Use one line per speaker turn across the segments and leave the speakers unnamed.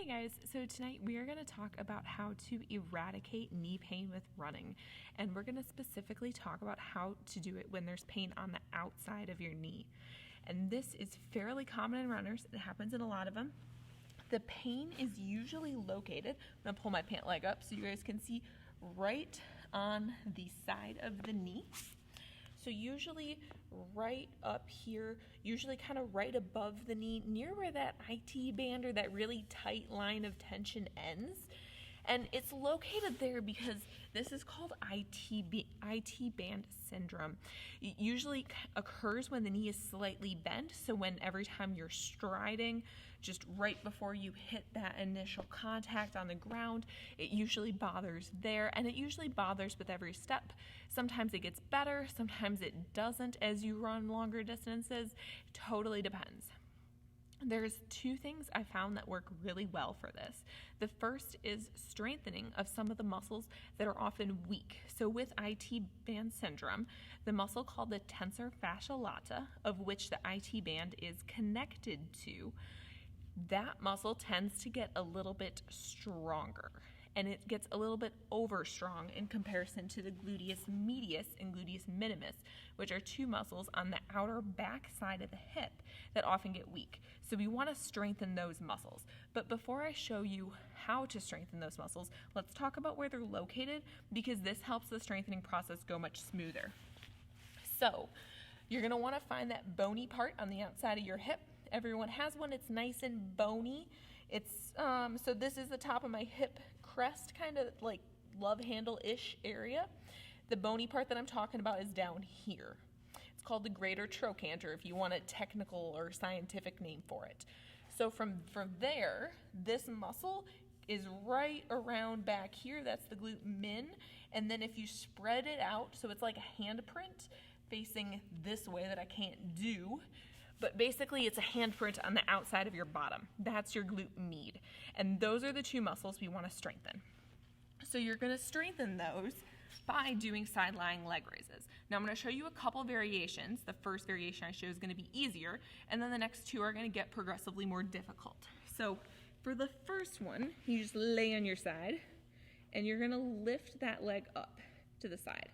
Hey guys, so tonight we are going to talk about how to eradicate knee pain with running, and we're going to specifically talk about how to do it when there's pain on the outside of your knee. And this is fairly common in runners. It happens in a lot of them. The pain is usually located, I'm going to pull my pant leg up so you guys can see, right on the side of the knee. So usually right up here, usually kind of right above the knee, near where that IT band or that really tight line of tension ends. And it's located there because this is called IT band syndrome. It usually occurs when the knee is slightly bent. So when every time you're striding, just right before you hit that initial contact on the ground, it usually bothers there, and it usually bothers with every step. Sometimes it gets better, sometimes it doesn't as you run longer distances. Totally depends. There's two things I found that work really well for this. The first is strengthening of some of the muscles that are often weak. So with IT band syndrome, the muscle called the tensor fasciae lata, of which the IT band is connected to, that muscle tends to get a little bit stronger, and it gets a little bit over strong in comparison to the gluteus medius and gluteus minimus, which are two muscles on the outer back side of the hip that often get weak. So we want to strengthen those muscles. But before I show you how to strengthen those muscles, let's talk about where they're located, because this helps the strengthening process go much smoother. So you're going to want to find that bony part on the outside of your hip. Everyone has one. It's nice and bony. It's so this is the top of my hip crest, kind of like love handle-ish area. The bony part that I'm talking about is down here. It's called the greater trochanter, if you want a technical or scientific name for it. So from there, this muscle is right around back here. That's the glute min. And then if you spread it out, so it's like a handprint facing this way that I can't do, but basically it's a handprint on the outside of your bottom. That's your glute med. And those are the two muscles we want to strengthen. So you're going to strengthen those by doing side lying leg raises. Now I'm going to show you a couple variations. The first variation I show is going to be easier, and then the next two are going to get progressively more difficult. So for the first one, you just lay on your side, and you're going to lift that leg up to the side.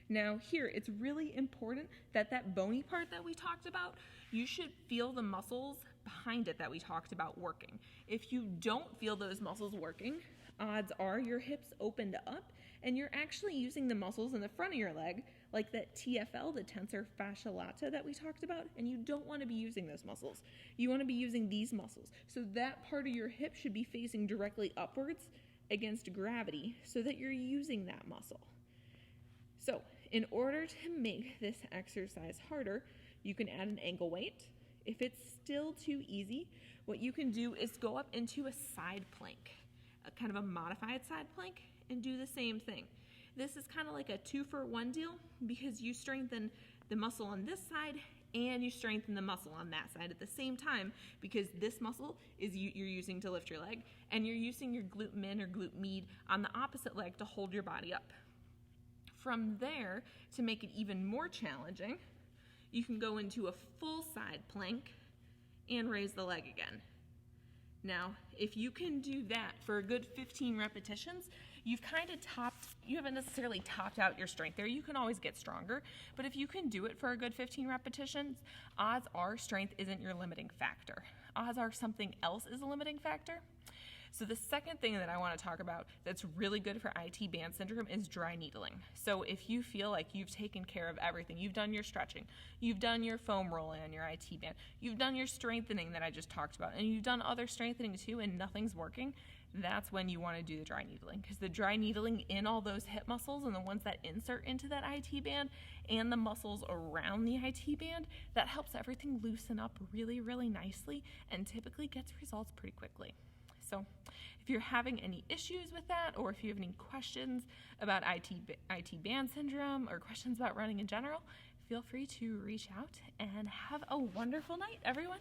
Now here, it's really important that that bony part that we talked about, you should feel the muscles behind it that we talked about working. If you don't feel those muscles working, odds are your hips opened up and you're actually using the muscles in the front of your leg, like that TFL, the tensor fasciae lata that we talked about, and you don't want to be using those muscles. You want to be using these muscles. So that part of your hip should be facing directly upwards against gravity so that you're using that muscle. So in order to make this exercise harder, you can add an ankle weight. If it's still too easy, what you can do is go up into a side plank, a kind of a modified side plank, and do the same thing. This is kind of like a 2-for-1 deal, because you strengthen the muscle on this side and you strengthen the muscle on that side at the same time, because this muscle is you're using to lift your leg, and you're using your glute min or glute med on the opposite leg to hold your body up. From there, to make it even more challenging, you can go into a full side plank and raise the leg again. Now, if you can do that for a good 15 repetitions, you haven't necessarily topped out your strength there. You can always get stronger, but if you can do it for a good 15 repetitions, odds are strength isn't your limiting factor. Odds are something else is a limiting factor. So the second thing that I want to talk about that's really good for IT band syndrome is dry needling. So if you feel like you've taken care of everything, you've done your stretching, you've done your foam rolling on your IT band, you've done your strengthening that I just talked about, and you've done other strengthening too, and nothing's working, that's when you want to do the dry needling, because the dry needling in all those hip muscles and the ones that insert into that IT band and the muscles around the IT band, that helps everything loosen up really, really nicely and typically gets results pretty quickly. So if you're having any issues with that, or if you have any questions about IT band syndrome or questions about running in general, feel free to reach out, and have a wonderful night, everyone.